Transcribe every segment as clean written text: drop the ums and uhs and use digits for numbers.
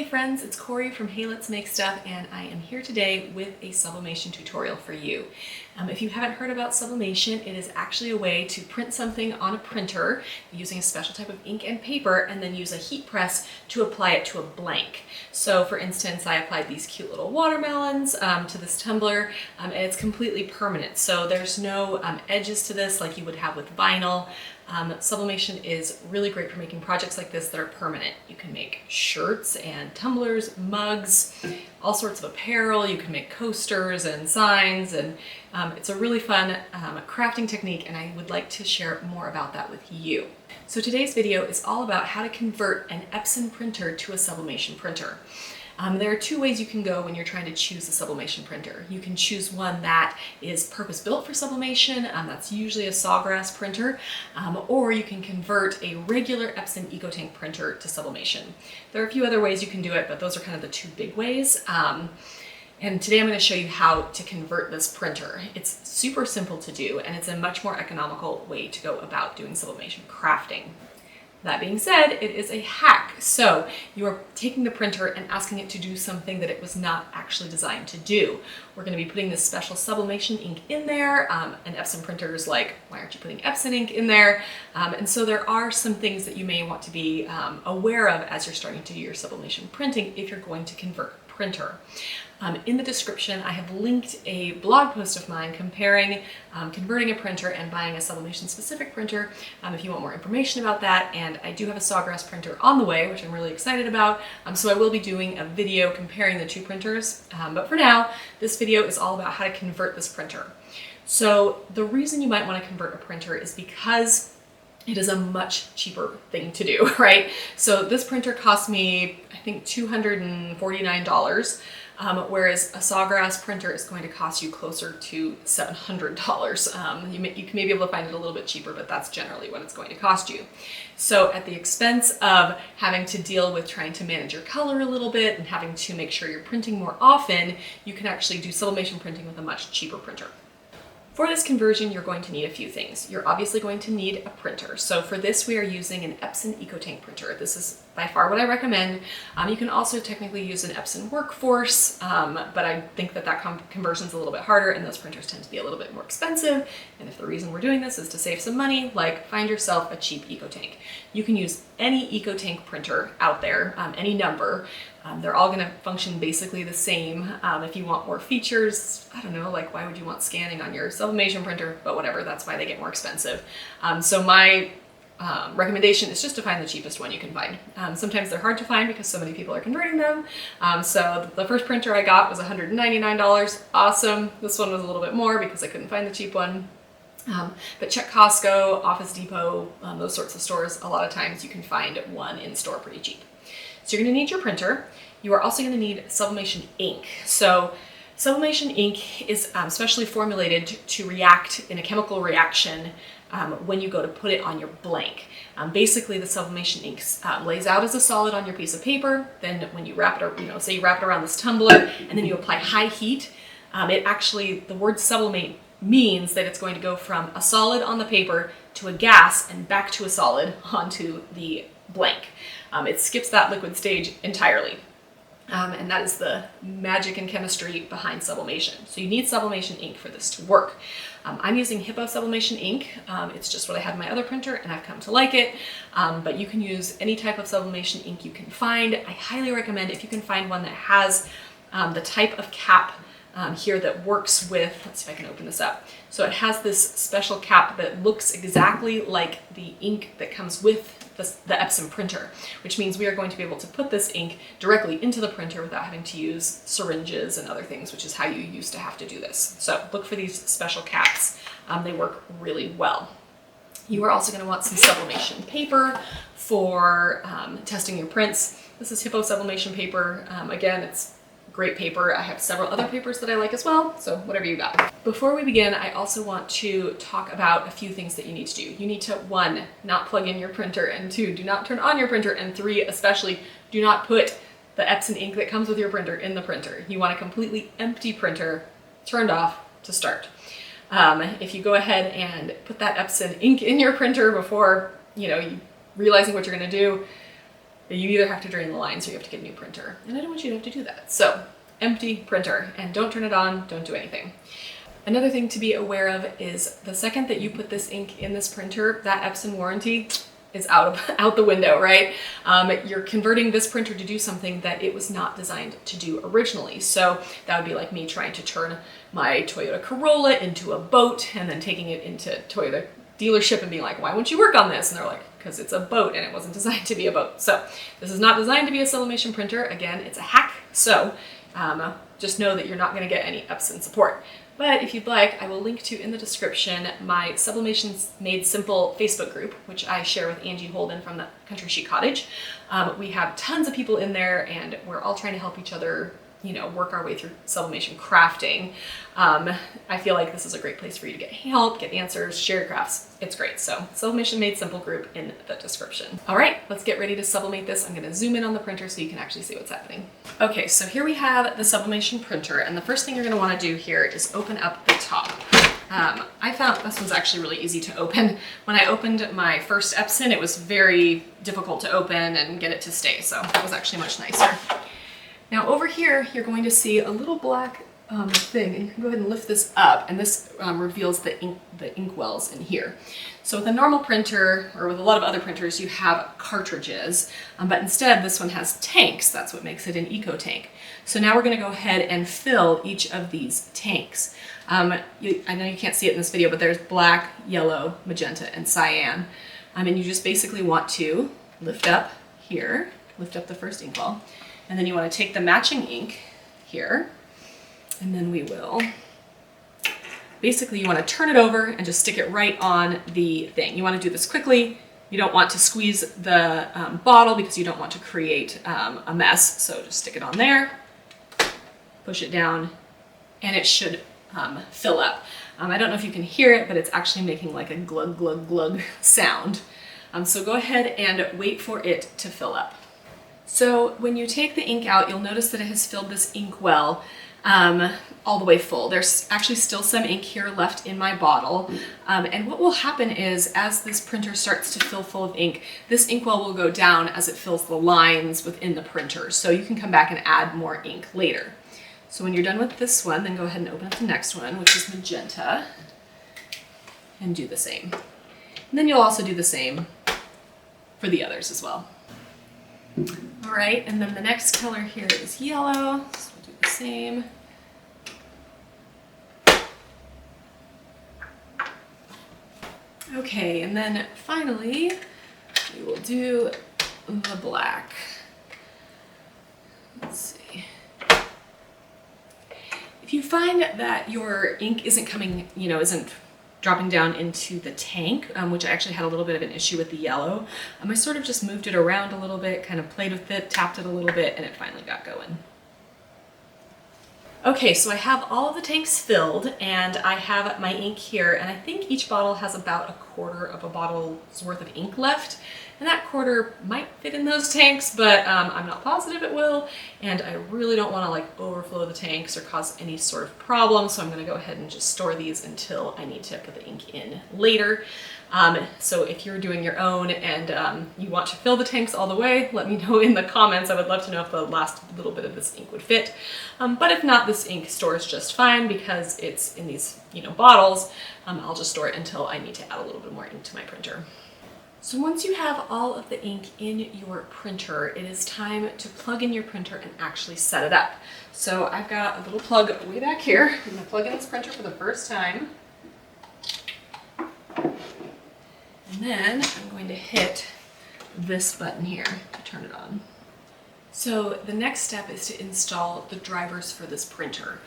friends, it's Corey from Hey Let's Make Stuff, and I am here today with a sublimation tutorial for you. If you haven't heard about sublimation, it is actually a way to print something on a printer using a special type of ink and paper and then use a heat press to apply it to a blank. So for instance, I applied these cute little watermelons to this tumbler and it's completely permanent. So there's no edges to this like you would have with vinyl. Sublimation is really great for making projects like this that are permanent. You can make shirts and tumblers, mugs, all sorts of apparel. You can make coasters and signs, and it's a really fun crafting technique, and I would like to share more about that with you. So today's video is all about how to convert an Epson printer to a sublimation printer. There are two ways you can go when you're trying to choose a sublimation printer. You can choose one that is purpose-built for sublimation, that's usually a Sawgrass printer, or you can convert a regular Epson EcoTank printer to sublimation. There are a few other ways you can do it, but those are kind of the two big ways. And today I'm going to show you how to convert this printer. It's super simple to do, and it's a much more economical way to go about doing sublimation crafting. That being said, it is a hack. So you are taking the printer and asking it to do something that it was not actually designed to do. We're going to be putting this special sublimation ink in there, and Epson printer is like, why aren't you putting Epson ink in there? And so there are some things that you may want to be aware of as you're starting to do your sublimation printing if you're going to convert a printer. In the description, I have linked a blog post of mine comparing converting a printer and buying a sublimation-specific printer if you want more information about that. And I do have a Sawgrass printer on the way, which I'm really excited about. So I will be doing a video comparing the two printers. But for now, this video is all about how to convert this printer. So the reason you might want to convert a printer is because it is a much cheaper thing to do, right? So this printer cost me, I think, $249. Whereas a Sawgrass printer is going to cost you closer to $700. You may be able to find it a little bit cheaper, but that's generally what it's going to cost you. So at the expense of having to deal with trying to manage your color a little bit and having to make sure you're printing more often, you can actually do sublimation printing with a much cheaper printer. For this conversion, you're going to need a few things. You're obviously going to need a printer. So for this, we are using an Epson EcoTank printer. This is by far what I recommend. You can also technically use an Epson Workforce, but I think that conversion is a little bit harder and those printers tend to be a little bit more expensive. And if the reason we're doing this is to save some money, like find yourself a cheap EcoTank. You can use any EcoTank printer out there, any number. They're all going to function basically the same. If you want more features, I don't know, like why would you want scanning on your sublimation printer? But whatever, that's why they get more expensive. So my recommendation is just to find the cheapest one you can find. Sometimes they're hard to find because so many people are converting them. So the first printer I got was $199. Awesome. This one was a little bit more because I couldn't find the cheap one. But check Costco, Office Depot, those sorts of stores. A lot of times you can find one in store pretty cheap. So you're going to need your printer. You are also going to need sublimation ink. So sublimation ink is specially formulated to react in a chemical reaction when you go to put it on your blank. Basically, the sublimation ink lays out as a solid on your piece of paper. Then when you wrap it, say you wrap it around this tumbler, and then you apply high heat, the word sublimate means that it's going to go from a solid on the paper to a gas and back to a solid onto the blank. It skips that liquid stage entirely. And that is the magic and chemistry behind sublimation. So you need sublimation ink for this to work. I'm using Hippo sublimation ink. It's just what I had in my other printer and I've come to like it. But you can use any type of sublimation ink you can find. I highly recommend if you can find one that has the type of cap here that works with, let's see if I can open this up. So it has this special cap that looks exactly like the ink that comes with the Epson printer, which means we are going to be able to put this ink directly into the printer without having to use syringes and other things, which is how you used to have to do this. So look for these special caps. They work really well. You are also going to want some sublimation paper for testing your prints. This is Hippo sublimation paper. Again, it's great paper. I have several other papers that I like as well, so whatever you got. Before we begin, I also want to talk about a few things that you need to do. You need to, 1, not plug in your printer, and 2, do not turn on your printer, and 3, especially, do not put the Epson ink that comes with your printer in the printer. You want a completely empty printer turned off to start. If you go ahead and put that Epson ink in your printer before, you realizing what you're going to do, You either have to drain the lines or you have to get a new printer. And I don't want you to have to do that. So empty printer, and don't turn it on, don't do anything. Another thing to be aware of is the second that you put this ink in this printer, that Epson warranty is out the window, right? You're converting this printer to do something that it was not designed to do originally. So that would be like me trying to turn my Toyota Corolla into a boat and then taking it into Toyota dealership and being like, why won't you work on this? And they're like, because it's a boat and it wasn't designed to be a boat. So this is not designed to be a sublimation printer. Again, it's a hack. So just know that you're not going to get any Epson support. But if you'd like, I will link to in the description my Sublimation Made Simple Facebook group, which I share with Angie Holden from the Country Chic Cottage. We have tons of people in there and we're all trying to help each other, you know, work our way through sublimation crafting. I feel like this is a great place for you to get help, get answers, share crafts. It's great. So Sublimation Made Simple group in the description. All right, let's get ready to sublimate this. I'm going to zoom in on the printer so you can actually see what's happening. Okay, so here we have the sublimation printer, and the first thing you're going to want to do here is open up the top. I found this one's actually really easy to open. When I opened my first Epson, it was very difficult to open and get it to stay, so that was actually much nicer. Now over here, you're going to see a little black thing, and you can go ahead and lift this up, and this reveals the ink wells in here. So with a normal printer, or with a lot of other printers, you have cartridges, but instead this one has tanks. That's what makes it an EcoTank. So now we're going to go ahead and fill each of these tanks. I know you can't see it in this video, but there's black, yellow, magenta, and cyan. And you just basically want to lift up here, lift up the first ink well, and then you want to take the matching ink here, and then we will, basically you want to turn it over and just stick it right on the thing. You want to do this quickly. You don't want to squeeze the bottle because you don't want to create a mess. So just stick it on there, push it down, and it should fill up. I don't know if you can hear it, but it's actually making like a glug, glug, glug sound. So go ahead and wait for it to fill up. So when you take the ink out, you'll notice that it has filled this ink well all the way full. There's actually still some ink here left in my bottle. And what will happen is as this printer starts to fill full of ink, this ink well will go down as it fills the lines within the printer. So you can come back and add more ink later. So when you're done with this one, then go ahead and open up the next one, which is magenta, and do the same. And then you'll also do the same for the others as well. All right, and then the next color here is yellow, so we'll do the same. Okay, and then finally, we will do the black. Let's see. If you find that your ink isn't coming, isn't dropping down into the tank, which I actually had a little bit of an issue with the yellow, I sort of just moved it around a little bit, kind of played with it, tapped it a little bit, and it finally got going. Okay, so I have all of the tanks filled, and I have my ink here, and I think each bottle has about 1/4 of a bottle's worth of ink left, and that quarter might fit in those tanks, but I'm not positive it will, and I really don't want to overflow the tanks or cause any sort of problem, so I'm going to go ahead and just store these until I need to put the ink in later. So if you're doing your own and you want to fill the tanks all the way, let me know in the comments. I would love to know if the last little bit of this ink would fit. But if not, this ink stores just fine because it's in these bottles. I'll just store it until I need to add a little bit more ink to my printer. So once you have all of the ink in your printer, it is time to plug in your printer and actually set it up. So I've got a little plug way back here. I'm going to plug in this printer for the first time. And then I'm going to hit this button here to turn it on. So the next step is to install the drivers for this printer.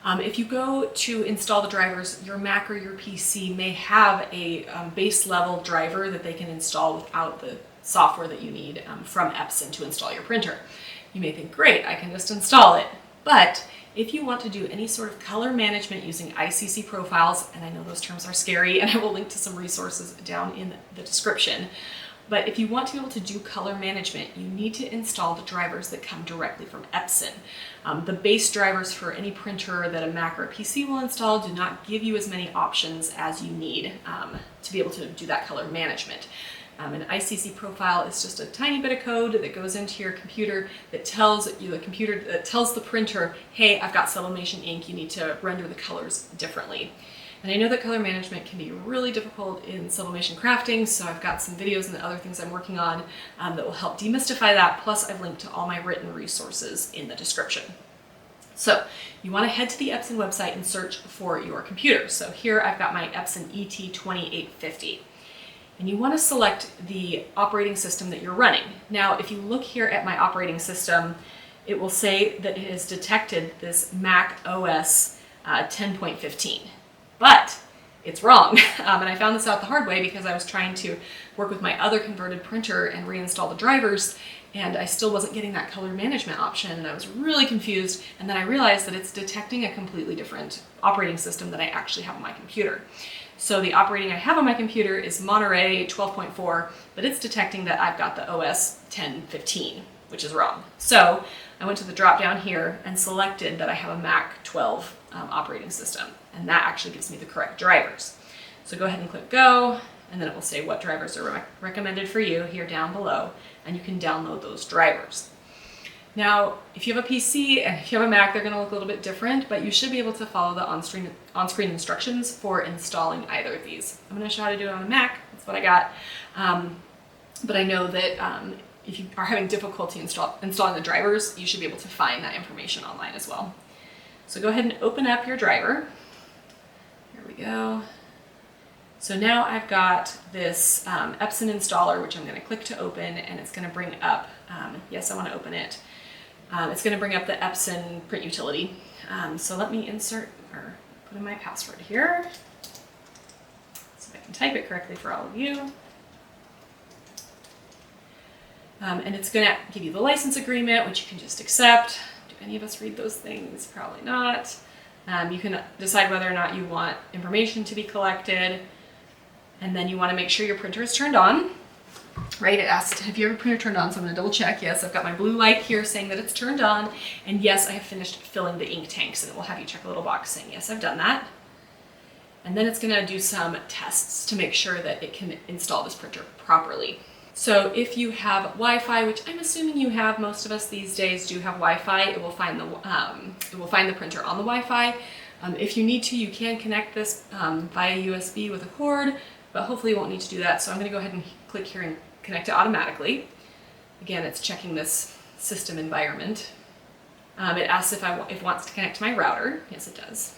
If you go to install the drivers, your Mac or your PC may have a base level driver that they can install without the software that you need from Epson to install your printer. You may think, great, I can just install it. But if you want to do any sort of color management using ICC profiles, and I know those terms are scary, and I will link to some resources down in the description, but if you want to be able to do color management, you need to install the drivers that come directly from Epson. The base drivers for any printer that a Mac or a PC will install do not give you as many options as you need to be able to do that color management. An ICC profile is just a tiny bit of code that goes into your computer that tells the printer, hey, I've got sublimation ink, you need to render the colors differently. And I know that color management can be really difficult in sublimation crafting, so I've got some videos and the other things I'm working on that will help demystify that, plus I've linked to all my written resources in the description. So you want to head to the Epson website and search for your computer. So here I've got my Epson ET2850. And you want to select the operating system that you're running. Now, if you look here at my operating system, it will say that it has detected this Mac OS 10.15. But it's wrong. And I found this out the hard way because I was trying to work with my other converted printer and reinstall the drivers, and I still wasn't getting that color management option, and I was really confused. And then I realized that it's detecting a completely different operating system that I actually have on my computer. So the operating I have on my computer is Monterey 12.4, but it's detecting that I've got the OS 10.15, which is wrong. So I went to the drop down here and selected that I have a Mac 12 operating system, and that actually gives me the correct drivers. So go ahead and click go, and then it will say what drivers are recommended for you here down below, and you can download those drivers. Now, if you have a PC and if you have a Mac, they're going to look a little bit different, but you should be able to follow the on-screen instructions for installing either of these. I'm going to show how to do it on a Mac. That's what I got. But I know that if you are having difficulty installing the drivers, you should be able to find that information online as well. So go ahead and open up your driver. Here we go. So now I've got this Epson installer, which I'm going to click to open, and it's going to bring up, yes, I want to open it. It's going to bring up the Epson print utility. So let me insert or put in my password here so I can type it correctly for all of you. And it's going to give you the license agreement, which you can just accept. Do any of us read those things? Probably not. You can decide whether or not you want information to be collected. And then you want to make sure your printer is turned on. Right, it asked, have you ever printer turned on? So I'm going to double check. Yes, I've got my blue light here saying that it's turned on. And yes, I have finished filling the ink tanks, and it will have you check a little box saying, yes, I've done that. And then it's going to do some tests to make sure that it can install this printer properly. So if you have Wi-Fi, which I'm assuming you have, most of us these days do have Wi-Fi, it will find the printer on the Wi-Fi. If you need to, you can connect this via USB with a cord, but hopefully you won't need to do that. So I'm going to go ahead and click here and connect it automatically. Again, it's checking this system environment. It asks if it wants to connect to my router. Yes, it does.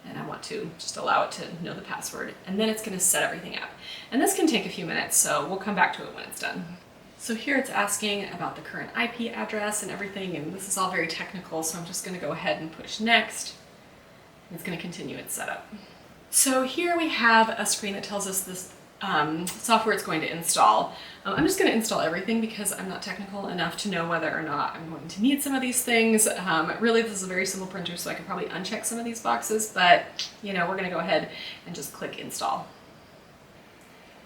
And I want to just allow it to know the password. And then it's going to set everything up. And this can take a few minutes, so we'll come back to it when it's done. So here it's asking about the current IP address and everything, and this is all very technical, so I'm just going to go ahead and push next. And it's going to continue its setup. So here we have a screen that tells us this software it's going to install. I'm just going to install everything because I'm not technical enough to know whether or not I'm going to need some of these things. Really, this is a very simple printer, so I can probably uncheck some of these boxes, but you know, we're going to go ahead and just click install.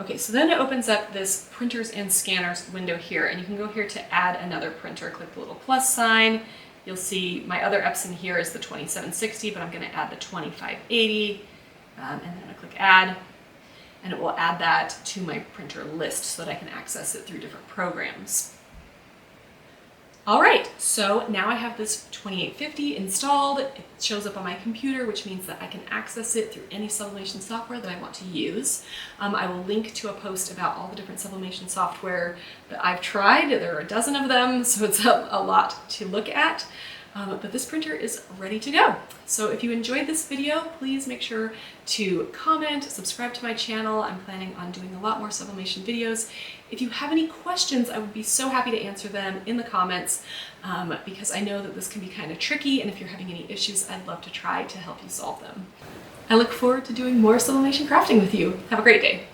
Okay, so then it opens up this printers and scanners window here, and you can go here to add another printer. Click the little plus sign. You'll see my other Epson here is the 2760, but I'm going to add the 2580, and then I'm going to click add. And it will add that to my printer list so that I can access it through different programs. All right, so now I have this 2850 installed. It shows up on my computer, which means that I can access it through any sublimation software that I want to use. I will link to a post about all the different sublimation software that I've tried. There are a dozen of them, so it's a lot to look at. But this printer is ready to go. So if you enjoyed this video, please make sure to comment, subscribe to my channel. I'm planning on doing a lot more sublimation videos. If you have any questions, I would be so happy to answer them in the comments because I know that this can be kind of tricky, and if you're having any issues, I'd love to try to help you solve them. I look forward to doing more sublimation crafting with you. Have a great day.